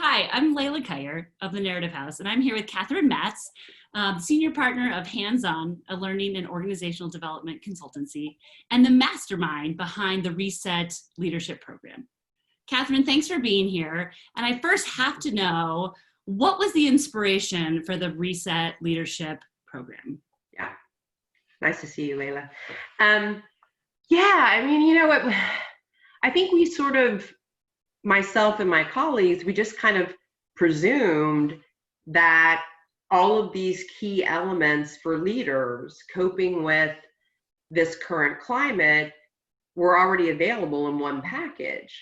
Hi, I'm Layla Kyer of the Narrative House, and I'm here with Catherine Matz, Senior Partner of Hands On, a learning and organizational development consultancy, and the mastermind behind the Reset Leadership Program. Catherine, thanks for being here. And I first have to know, what was the inspiration for the Reset Leadership Program? Yeah, nice to see you, Layla. I mean, you know what? I think we sort of, myself and my colleagues, we just kind of presumed that all of these key elements for leaders coping with this current climate were already available in one package.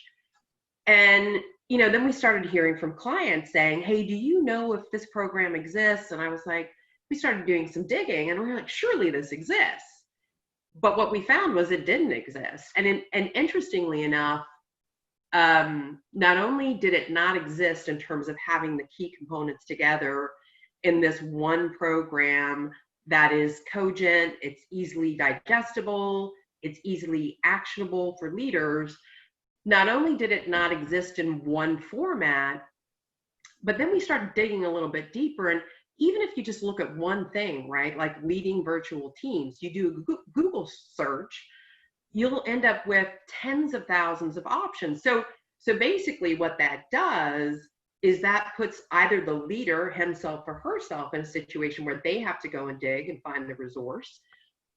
And, then we started hearing from clients saying, hey, do you know if this program exists? And I was like, we started doing some digging and we were like, surely this exists. But what we found was it didn't exist. And interestingly enough, not only did it not exist in terms of having the key components together in this one program that is cogent, it's easily digestible, it's easily actionable for leaders, not only did it not exist in one format, but then we started digging a little bit deeper. And even if you just look at one thing, right, like leading virtual teams, you do a Google search, you'll end up with tens of thousands of options. So basically what that does is that puts either the leader himself or herself in a situation where they have to go and dig and find the resource,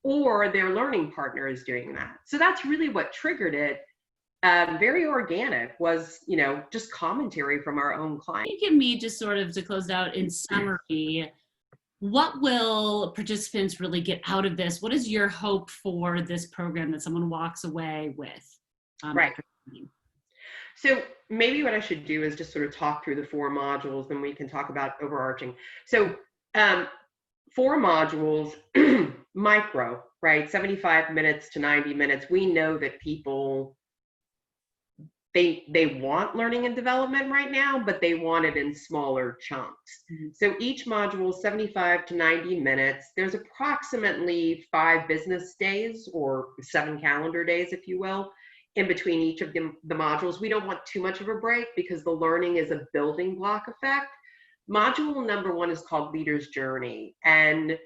or their learning partner is doing that. So that's really what triggered it. Very organic, was, just commentary from our own clients. Can you give me, just sort of to close out in summary, what will participants really get out of this? What is your hope for this program that someone walks away with? Right. So maybe what I should do is just sort of talk through the 4 modules, then we can talk about overarching. So 4 modules, micro, right? 75 minutes to 90 minutes. We know that people, they want learning and development right now, but they want it in smaller chunks. Mm-hmm. So each module, 75 to 90 minutes. There's approximately 5 business days, or 7 calendar days, if you will, in between each of the modules. We don't want too much of a break because the learning is a building block effect. Module number 1 is called Leader's Journey. And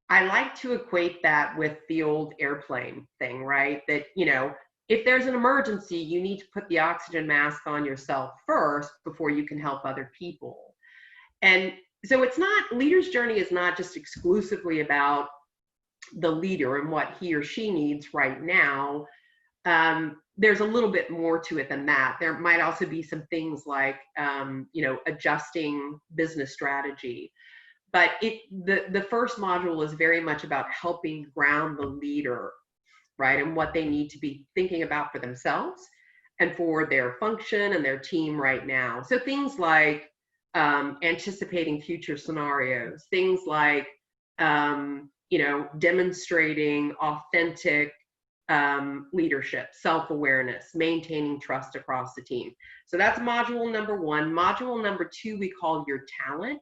I like to equate that with the old airplane thing, right? That, if there's an emergency, you need to put the oxygen mask on yourself first before you can help other people. And so Leader's Journey is not just exclusively about the leader and what he or she needs right now. There's a little bit more to it than that. There might also be some things like, adjusting business strategy. But the first module is very much about helping ground the leader, right, and what they need to be thinking about for themselves and for their function and their team right now. So things like anticipating future scenarios, things like, demonstrating authentic leadership, self-awareness, maintaining trust across the team. So that's module number 1. Module number 2, we call Your Talent.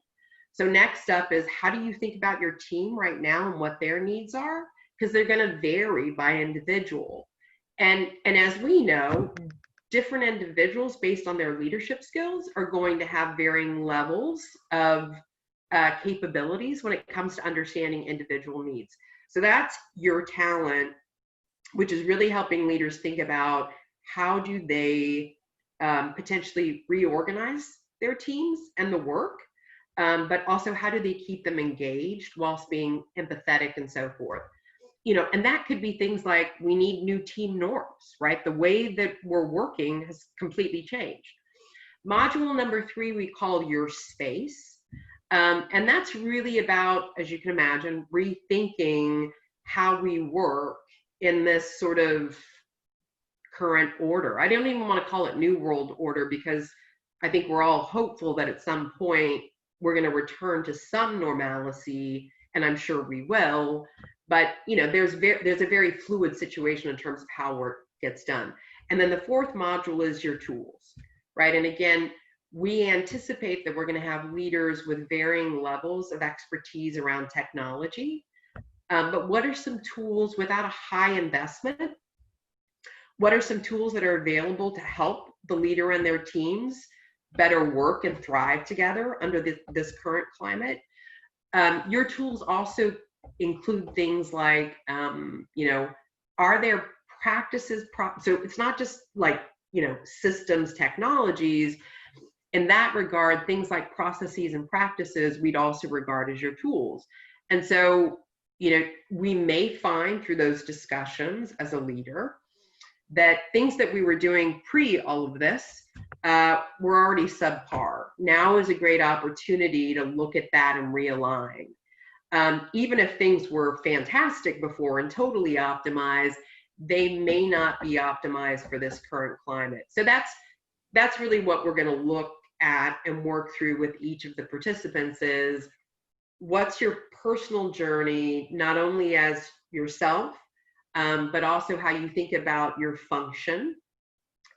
So next up is, how do you think about your team right now and what their needs are? Because they're going to vary by individual. And as we know, different individuals, based on their leadership skills, are going to have varying levels of capabilities when it comes to understanding individual needs. So that's Your Talent, which is really helping leaders think about how do they potentially reorganize their teams and the work, but also how do they keep them engaged whilst being empathetic and so forth. And that could be things like, we need new team norms, right? The way that we're working has completely changed. Module number 3, we call Your Space. And that's really about, as you can imagine, rethinking how we work in this sort of current order. I don't even want to call it New World Order, because I think we're all hopeful that at some point we're going to return to some normalcy, and I'm sure we will. But there's a very fluid situation in terms of how work gets done. And then the 4th module is Your Tools, right? And again, we anticipate that we're going to have leaders with varying levels of expertise around technology. But what are some tools without a high investment? What are some tools that are available to help the leader and their teams better work and thrive together under this current climate. Your tools also include things like, are there practices? So it's not just like, systems, technologies. In that regard, things like processes and practices, we'd also regard as your tools. And so, we may find through those discussions as a leader that things that we were doing pre all of this were already subpar. Now is a great opportunity to look at that and realign. Even if things were fantastic before and totally optimized, they may not be optimized for this current climate. So that's really what we're going to look at and work through with each of the participants is, what's your personal journey, not only as yourself, but also how you think about your function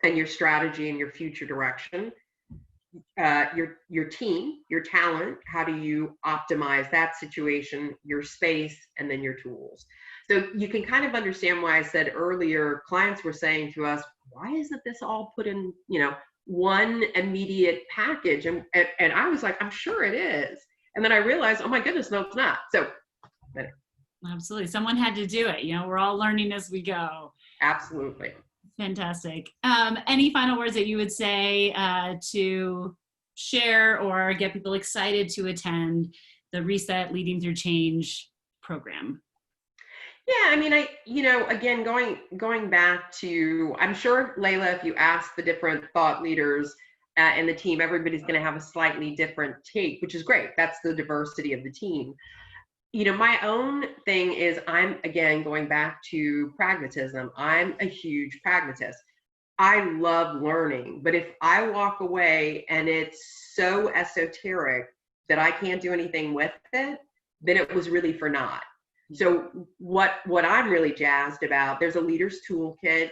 and your strategy and your future direction. Your team, your talent, how do you optimize that situation, your space, and then your tools. So you can kind of understand why I said earlier, clients were saying to us, why isn't this all put in, one immediate package? And I was like, I'm sure it is. And then I realized, oh my goodness, no, it's not. So absolutely, someone had to do it. We're all learning as we go. Absolutely. Fantastic. Any final words that you would say to share or get people excited to attend the Reset Leading Through Change program? Yeah, I mean, again, going back to, I'm sure, Layla, if you ask the different thought leaders and the team, everybody's going to have a slightly different take, which is great. That's the diversity of the team. My own thing is, I'm, again, going back to pragmatism. I'm a huge pragmatist. I love learning, but if I walk away and it's so esoteric that I can't do anything with it, then it was really for naught. So what I'm really jazzed about, there's a leader's toolkit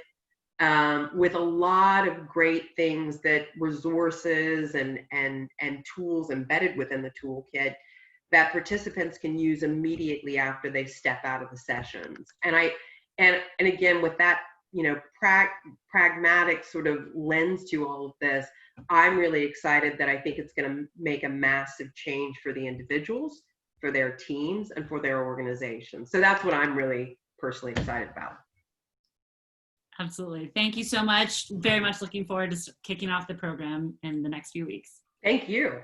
with a lot of great things, that resources and tools embedded within the toolkit that participants can use immediately after they step out of the sessions. And again, with that, pragmatic sort of lens to all of this, I'm really excited that I think it's going to make a massive change for the individuals, for their teams, and for their organizations. So that's what I'm really personally excited about. Absolutely. Thank you so much. Very much looking forward to kicking off the program in the next few weeks. Thank you.